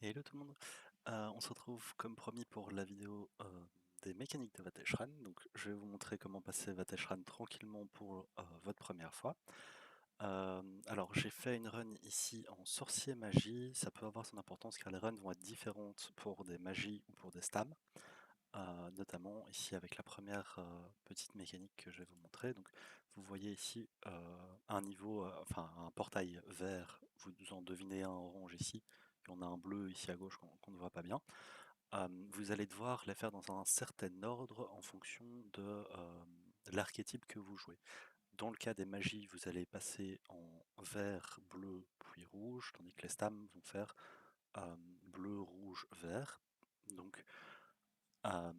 Hello tout le monde. On se retrouve comme promis pour la vidéo des mécaniques de Vateshran. Donc je vais vous montrer comment passer Vateshran tranquillement pour votre première fois. Alors j'ai fait une run ici en sorcier magie. Ça peut avoir son importance car les runs vont être différentes pour des magies ou pour des stams. Notamment ici avec la première petite mécanique que je vais vous montrer. Donc vous voyez ici un niveau, enfin un portail vert, vous en devinez un orange ici, et on a un bleu ici à gauche qu'on ne voit pas bien. Vous allez devoir les faire dans un certain ordre en fonction de l'archétype que vous jouez. Dans le cas des magies, vous allez passer en vert, bleu, puis rouge, tandis que les stams vont faire bleu, rouge, vert. Donc euh,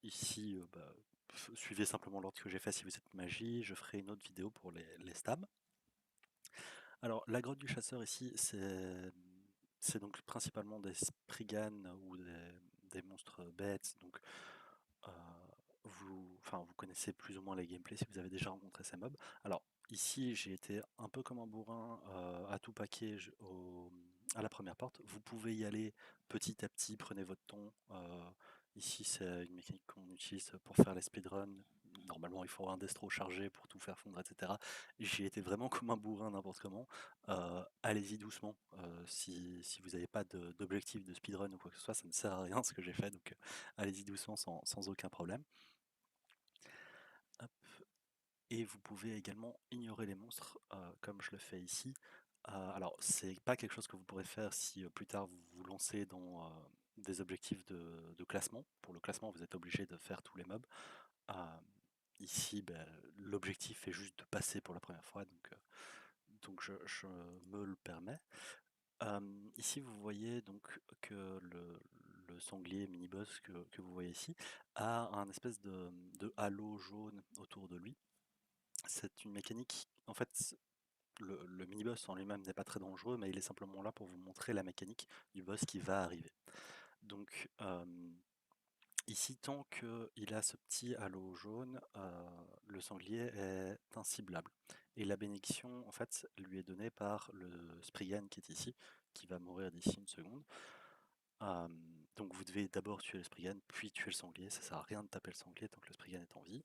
ici, suivez simplement l'ordre que j'ai fait si vous êtes magie. Je ferai une autre vidéo pour les stams. Alors, la grotte du chasseur ici, c'est donc principalement des Spriggan ou des monstres bêtes. Donc, euh, vous connaissez plus ou moins les gameplays si vous avez déjà rencontré ces mobs. Alors, ici, j'ai été un peu comme un bourrin à tout paquer à la première porte. Vous pouvez y aller petit à petit, prenez votre temps. Ici, c'est une mécanique qu'on utilise pour faire les speedruns. Normalement, il faut un destro chargé pour tout faire fondre, etc. J'y étais vraiment comme un bourrin n'importe comment. Allez-y doucement. Si vous n'avez pas d'objectif de speedrun ou quoi que ce soit, ça ne sert à rien ce que j'ai fait. Donc, allez-y doucement sans aucun problème. Hop. Et vous pouvez également ignorer les monstres, comme je le fais ici. Alors, c'est pas quelque chose que vous pourrez faire si plus tard vous vous lancez dans des objectifs de classement. Pour le classement, vous êtes obligé de faire tous les mobs. Euh, Ici, l'objectif est juste de passer pour la première fois, donc je me le permets. Ici, vous voyez donc que le sanglier mini-boss que vous voyez ici a un espèce de halo jaune autour de lui. C'est une mécanique, en fait, le mini-boss en lui-même n'est pas très dangereux, mais il est simplement là pour vous montrer la mécanique du boss qui va arriver. Donc ici, tant qu'il a ce petit halo jaune, le sanglier est inciblable. Et la bénédiction, en fait, lui est donnée par le Spriggan qui est ici, qui va mourir d'ici une seconde. Donc vous devez d'abord tuer le Spriggan, puis tuer le sanglier. Ça sert à rien de taper le sanglier tant que le Spriggan est en vie.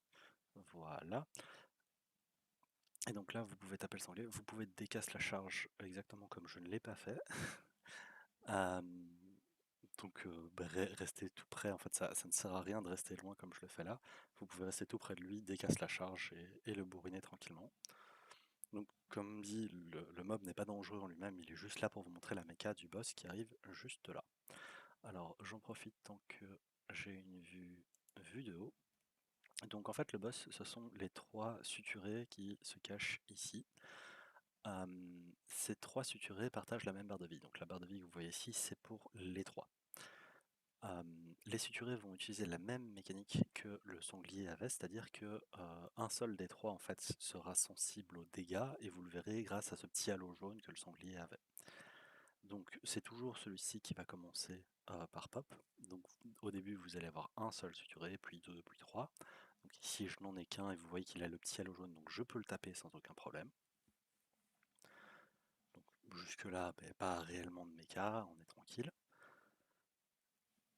Voilà. Et donc là, vous pouvez taper le sanglier. Vous pouvez décasse la charge exactement comme je ne l'ai pas fait. Euh, donc restez tout près. En fait, ça ne sert à rien de rester loin comme je le fais là. Vous pouvez rester tout près de lui, décasse la charge et le bourriner tranquillement. Donc comme dit, le mob n'est pas dangereux en lui-même, il est juste là pour vous montrer la méca du boss qui arrive juste là. Alors j'en profite tant que j'ai une vue de haut. Donc en fait le boss, ce sont les trois suturés qui se cachent ici. Ces trois suturés partagent la même barre de vie. Donc la barre de vie que vous voyez ici, c'est pour les trois. Les suturés vont utiliser la même mécanique que le sanglier avait, c'est-à-dire que un seul des trois en fait sera sensible aux dégâts et vous le verrez grâce à ce petit halo jaune que le sanglier avait. Donc c'est toujours celui-ci qui va commencer par pop. Donc au début vous allez avoir un seul suturé, puis deux, puis trois. Donc ici je n'en ai qu'un et vous voyez qu'il a le petit halo jaune, donc je peux le taper sans aucun problème. Donc jusque là, pas réellement de méca, on est tranquille.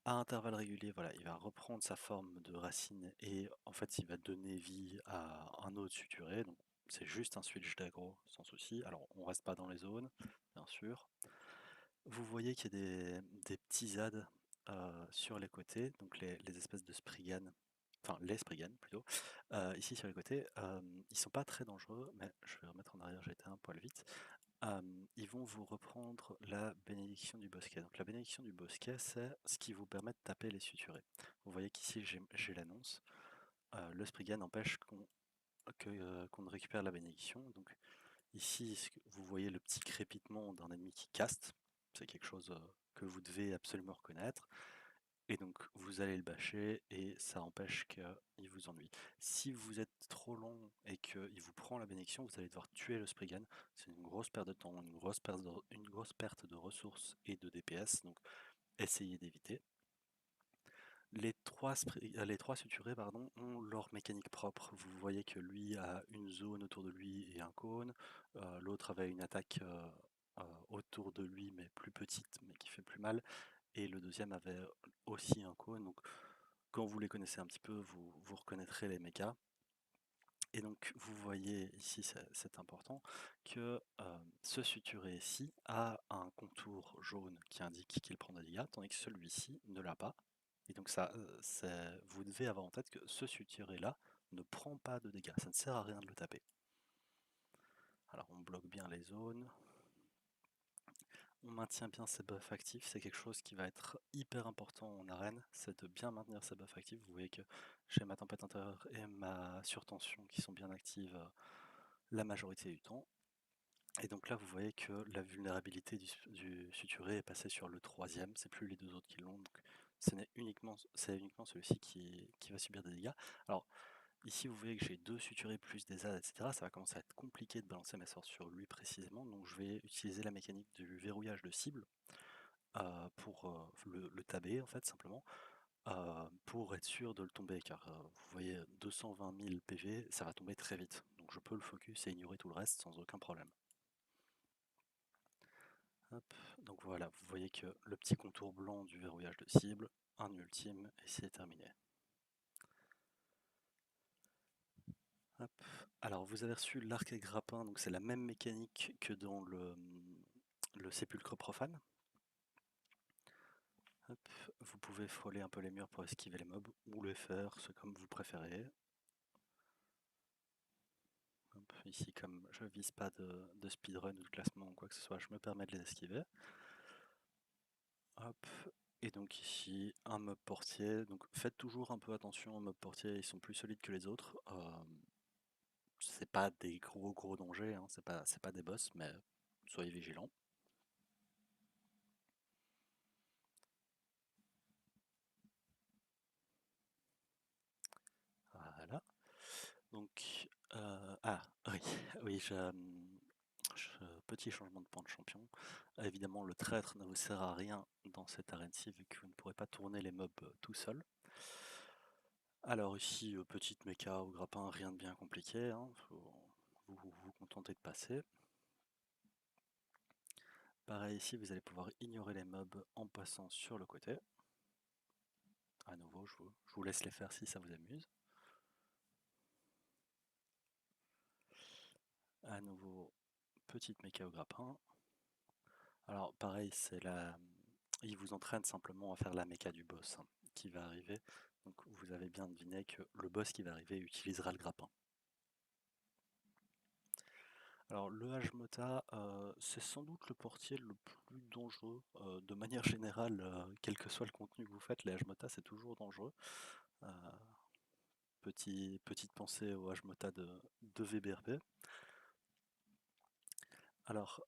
À intervalles réguliers, voilà, il va reprendre sa forme de racine et en fait il va donner vie à un autre suturé. Donc c'est juste un switch d'aggro sans souci. Alors on reste pas dans les zones, bien sûr. Vous voyez qu'il y a des petits ZAD sur les côtés, donc les espèces de Spriggan, enfin les Spriggan plutôt, ici sur les côtés. Ils sont pas très dangereux, mais je vais remettre en arrière, j'ai été un poil vite. Ils vont vous reprendre la bénédiction du bosquet. Donc la bénédiction du bosquet, c'est ce qui vous permet de taper les suturés. Vous voyez qu'ici j'ai l'annonce. Le Spriggan empêche qu'on ne récupère la bénédiction. Donc ici, vous voyez le petit crépitement d'un ennemi qui caste. C'est quelque chose que vous devez absolument reconnaître. Et donc vous allez le bâcher et ça empêche qu'il vous ennuie. Si vous êtes trop long et qu'il vous prend la bénédiction, vous allez devoir tuer le Spriggan. C'est une grosse perte de temps, une grosse perte de ressources et de DPS, donc essayez d'éviter. Les trois suturés ont leur mécanique propre. Vous voyez que lui a une zone autour de lui et un cône. L'autre avait une attaque autour de lui, mais plus petite, mais qui fait plus mal. Et le deuxième avait aussi un cône. Donc quand vous les connaissez un petit peu, vous reconnaîtrez les mechas. Et donc vous voyez ici, c'est important, que ce suturé ici a un contour jaune qui indique qu'il prend des dégâts, tandis que celui-ci ne l'a pas. Et donc ça, vous devez avoir en tête que ce suturé-là ne prend pas de dégâts, ça ne sert à rien de le taper. Alors on bloque bien les zones, on maintient bien ses buffs actifs, c'est quelque chose qui va être hyper important en arène, c'est de bien maintenir ses buffs actifs. Vous voyez que j'ai ma tempête intérieure et ma surtension qui sont bien actives la majorité du temps. Et donc là, vous voyez que la vulnérabilité du suturé est passée sur le troisième, c'est plus les deux autres qui l'ont, donc c'est uniquement celui-ci qui va subir des dégâts. Alors ici, vous voyez que j'ai deux suturés plus des ZAD, etc. Ça va commencer à être compliqué de balancer mes sorts sur lui précisément, donc je vais utiliser la mécanique du verrouillage de cible pour le taber en fait simplement. Pour être sûr de le tomber, car vous voyez 220 000 PV, ça va tomber très vite, donc je peux le focus et ignorer tout le reste sans aucun problème. Hop, donc voilà, vous voyez que le petit contour blanc du verrouillage de cible, un ultime et c'est terminé. Hop. Alors vous avez reçu l'arc et grappin, donc c'est la même mécanique que dans le sépulcre profane. Hop. Vous pouvez frôler un peu les murs pour esquiver les mobs ou les faire, c'est comme vous préférez. Hop. Ici, comme je vise pas de speedrun ou de classement ou quoi que ce soit, je me permets de les esquiver. Hop. Et donc ici, un mob portier. Donc faites toujours un peu attention aux mobs portiers, ils sont plus solides que les autres. C'est pas des gros dangers, hein, c'est pas des boss, mais soyez vigilants. Voilà. Donc, oui, oui, petit changement de point de champion. Évidemment, le traître ne vous sert à rien dans cette arène-ci vu que vous ne pourrez pas tourner les mobs tout seul. Alors ici, petite méca au grappin, rien de bien compliqué, hein, vous contenter de passer. Pareil ici, vous allez pouvoir ignorer les mobs en passant sur le côté. À nouveau, je vous laisse les faire si ça vous amuse. À nouveau, petite méca au grappin. Alors pareil, il vous entraîne simplement à faire la méca du boss hein, qui va arriver. Donc vous avez bien deviné que le boss qui va arriver utilisera le grappin. Alors le Hmota, c'est sans doute le portier le plus dangereux. De manière générale, quel que soit le contenu que vous faites, les Hmota c'est toujours dangereux. Euh, petite pensée au Hmota de VBRP. Alors,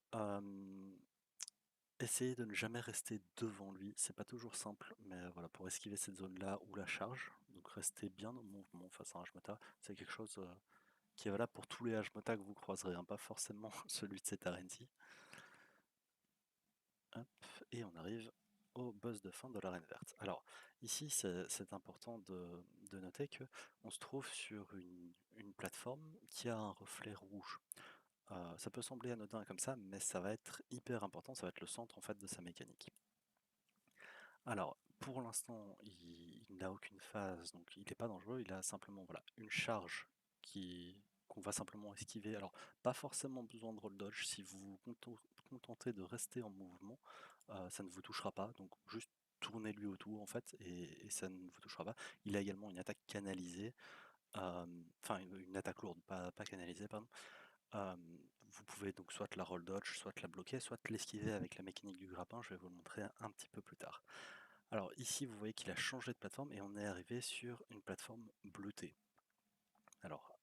essayez de ne jamais rester devant lui, c'est pas toujours simple, mais voilà, pour esquiver cette zone-là ou la charge, donc restez bien en mouvement face à un Hmota, c'est quelque chose qui est valable pour tous les Hmota que vous croiserez, hein, pas forcément celui de cette arène-ci. Et on arrive au boss de fin de l'arène verte. Alors ici c'est important de noter que on se trouve sur une plateforme qui a un reflet rouge. Ça peut sembler anodin comme ça, mais ça va être hyper important, ça va être le centre en fait de sa mécanique. Alors, pour l'instant, il n'a aucune phase, donc il n'est pas dangereux, il a simplement voilà, une charge qu'on va simplement esquiver. Alors, pas forcément besoin de roll dodge, si vous vous contentez de rester en mouvement, ça ne vous touchera pas, donc juste tournez lui autour en fait, et ça ne vous touchera pas. Il a également une attaque canalisée, enfin une attaque lourde, pas canalisée, pardon. Vous pouvez donc soit la roll dodge, soit la bloquer, soit l'esquiver avec la mécanique du grappin, je vais vous le montrer un petit peu plus tard. Alors ici, vous voyez qu'il a changé de plateforme et on est arrivé sur une plateforme bleutée. Alors,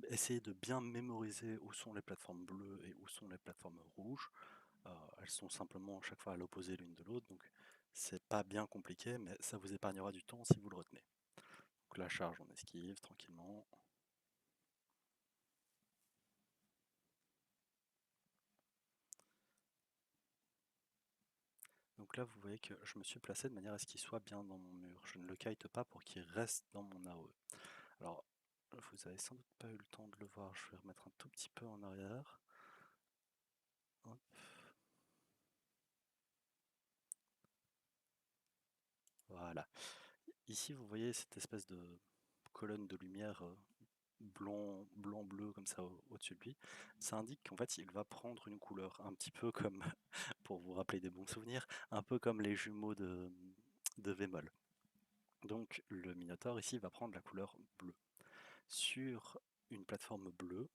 essayez de bien mémoriser où sont les plateformes bleues et où sont les plateformes rouges. Elles sont simplement à chaque fois à l'opposé l'une de l'autre, donc c'est pas bien compliqué, mais ça vous épargnera du temps si vous le retenez. Donc la charge, on esquive tranquillement. Donc là, vous voyez que je me suis placé de manière à ce qu'il soit bien dans mon mur. Je ne le kite pas pour qu'il reste dans mon AOE. Alors, vous avez sans doute pas eu le temps de le voir. Je vais remettre un tout petit peu en arrière. Hop. Voilà. Ici, vous voyez cette espèce de colonne de lumière blanc-bleu comme ça au-dessus de lui. Ça indique qu'en fait, il va prendre une couleur, un petit peu comme, pour vous rappeler des bons souvenirs, un peu comme les jumeaux de Vémol. Donc le Minotaur ici va prendre la couleur bleue. Sur une plateforme bleue,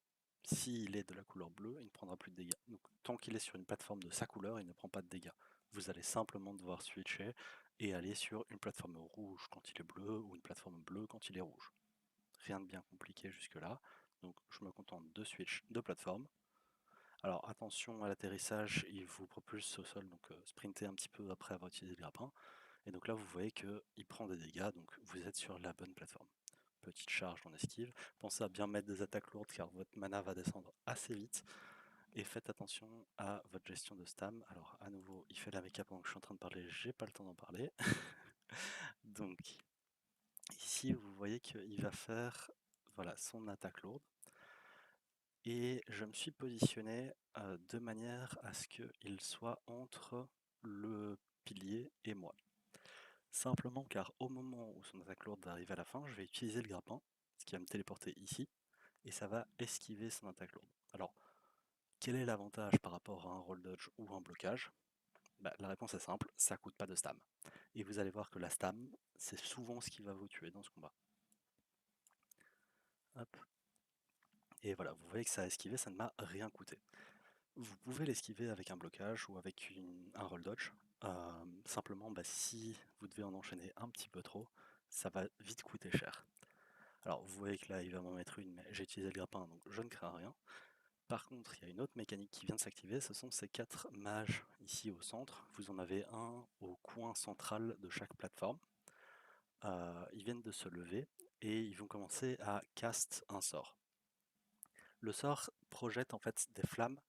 s'il est de la couleur bleue, il ne prendra plus de dégâts. Donc tant qu'il est sur une plateforme de sa couleur, il ne prend pas de dégâts. Vous allez simplement devoir switcher et aller sur une plateforme rouge quand il est bleu ou une plateforme bleue quand il est rouge. Rien de bien compliqué jusque là. Donc je me contente de switch de plateforme. Alors attention à l'atterrissage, il vous propulse au sol, donc sprintez un petit peu après avoir utilisé le grappin. Et donc là vous voyez qu'il prend des dégâts, donc vous êtes sur la bonne plateforme. Petite charge en esquive. Pensez à bien mettre des attaques lourdes car votre mana va descendre assez vite. Et faites attention à votre gestion de stam. Alors à nouveau, il fait la méca pendant que je suis en train de parler, j'ai pas le temps d'en parler. Donc ici vous voyez qu'il va faire voilà, son attaque lourde. Et je me suis positionné de manière à ce qu'il soit entre le pilier et moi. Simplement car au moment où son attaque lourde va arriver à la fin, je vais utiliser le grappin, ce qui va me téléporter ici, et ça va esquiver son attaque lourde. Alors, quel est l'avantage par rapport à un roll dodge ou un blocage? La réponse est simple, ça coûte pas de stam. Et vous allez voir que la stam, c'est souvent ce qui va vous tuer dans ce combat. Hop. Et voilà, vous voyez que ça a esquivé, ça ne m'a rien coûté. Vous pouvez l'esquiver avec un blocage ou avec un roll dodge. Simplement, si vous devez en enchaîner un petit peu trop, ça va vite coûter cher. Alors vous voyez que là il va m'en mettre une, mais j'ai utilisé le grappin donc je ne crains rien. Par contre, il y a une autre mécanique qui vient de s'activer, ce sont ces 4 mages ici au centre. Vous en avez un au coin central de chaque plateforme. Ils viennent de se lever et ils vont commencer à cast un sort. Le sort projette en fait des flammes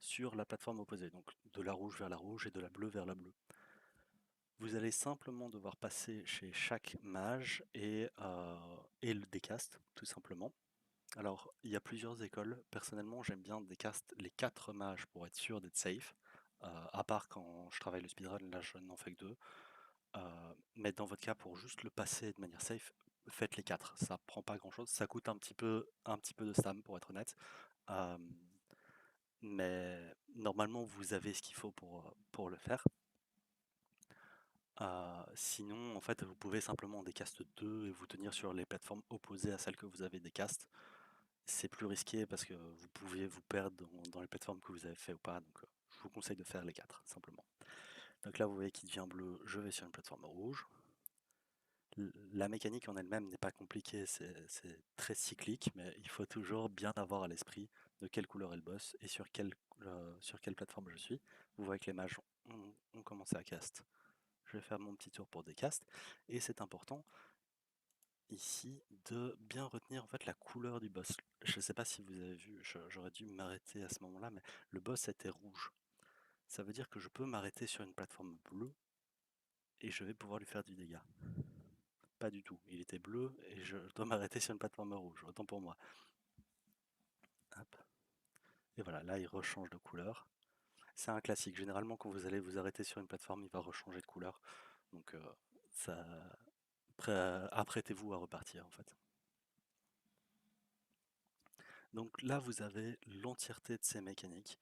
sur la plateforme opposée, donc de la rouge vers la rouge et de la bleue vers la bleue. Vous allez simplement devoir passer chez chaque mage et le décast, tout simplement. Alors, il y a plusieurs écoles. Personnellement, j'aime bien décast les 4 mages pour être sûr d'être safe. À part quand je travaille le speedrun, là je n'en fais que 2. Mais dans votre cas, pour juste le passer de manière safe, faites les 4. Ça prend pas grand chose. Ça coûte un petit peu de stam pour être honnête. Euh, mais normalement, vous avez ce qu'il faut pour le faire. Sinon, en fait, vous pouvez simplement décast 2 et vous tenir sur les plateformes opposées à celles que vous avez décast. C'est plus risqué parce que vous pouvez vous perdre dans les plateformes que vous avez fait ou pas. Donc, je vous conseille de faire les 4 simplement. Donc là, vous voyez qu'il devient bleu. Je vais sur une plateforme rouge. La mécanique en elle-même n'est pas compliquée, c'est très cyclique, mais il faut toujours bien avoir à l'esprit de quelle couleur est le boss et sur quelle plateforme je suis. Vous voyez que les mages ont commencé à cast. Je vais faire mon petit tour pour des casts. Et c'est important ici de bien retenir en fait la couleur du boss. Je ne sais pas si vous avez vu, j'aurais dû m'arrêter à ce moment-là, mais le boss était rouge. Ça veut dire que je peux m'arrêter sur une plateforme bleue et je vais pouvoir lui faire du dégât. Pas du tout, il était bleu et je dois m'arrêter sur une plateforme rouge, autant pour moi. Hop. Et voilà, là il rechange de couleur. C'est un classique, généralement quand vous allez vous arrêter sur une plateforme, il va rechanger de couleur. Donc ça, apprêtez-vous à repartir en fait. Donc là, vous avez l'entièreté de ces mécaniques.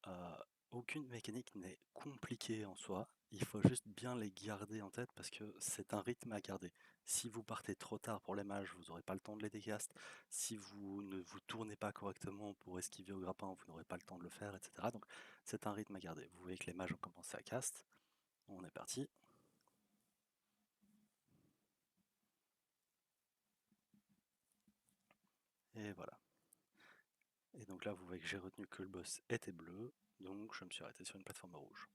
Euh, Aucune mécanique n'est compliquée en soi. Il faut juste bien les garder en tête parce que c'est un rythme à garder. Si vous partez trop tard pour les mages, vous n'aurez pas le temps de les décast. Si vous ne vous tournez pas correctement pour esquiver au grappin, vous n'aurez pas le temps de le faire, etc. Donc c'est un rythme à garder. Vous voyez que les mages ont commencé à cast. On est parti. Et voilà. Et donc là, vous voyez que j'ai retenu que le boss était bleu, donc je me suis arrêté sur une plateforme rouge.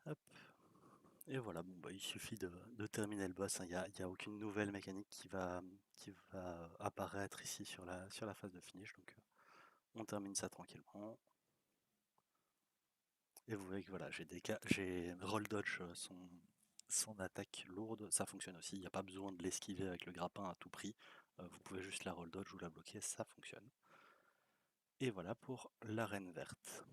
Hop. Et voilà, il suffit de terminer le boss, hein. Il n'y a aucune nouvelle mécanique qui va apparaître ici sur la phase de finish, donc on termine ça tranquillement. Et vous voyez que voilà, j'ai roll dodge son attaque lourde, ça fonctionne aussi, il n'y a pas besoin de l'esquiver avec le grappin à tout prix, vous pouvez juste la roll dodge ou la bloquer, ça fonctionne. Et voilà pour l'arène verte.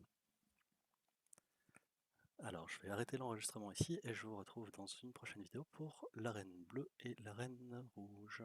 Alors, je vais arrêter l'enregistrement ici et je vous retrouve dans une prochaine vidéo pour l'arène bleue et l'arène rouge.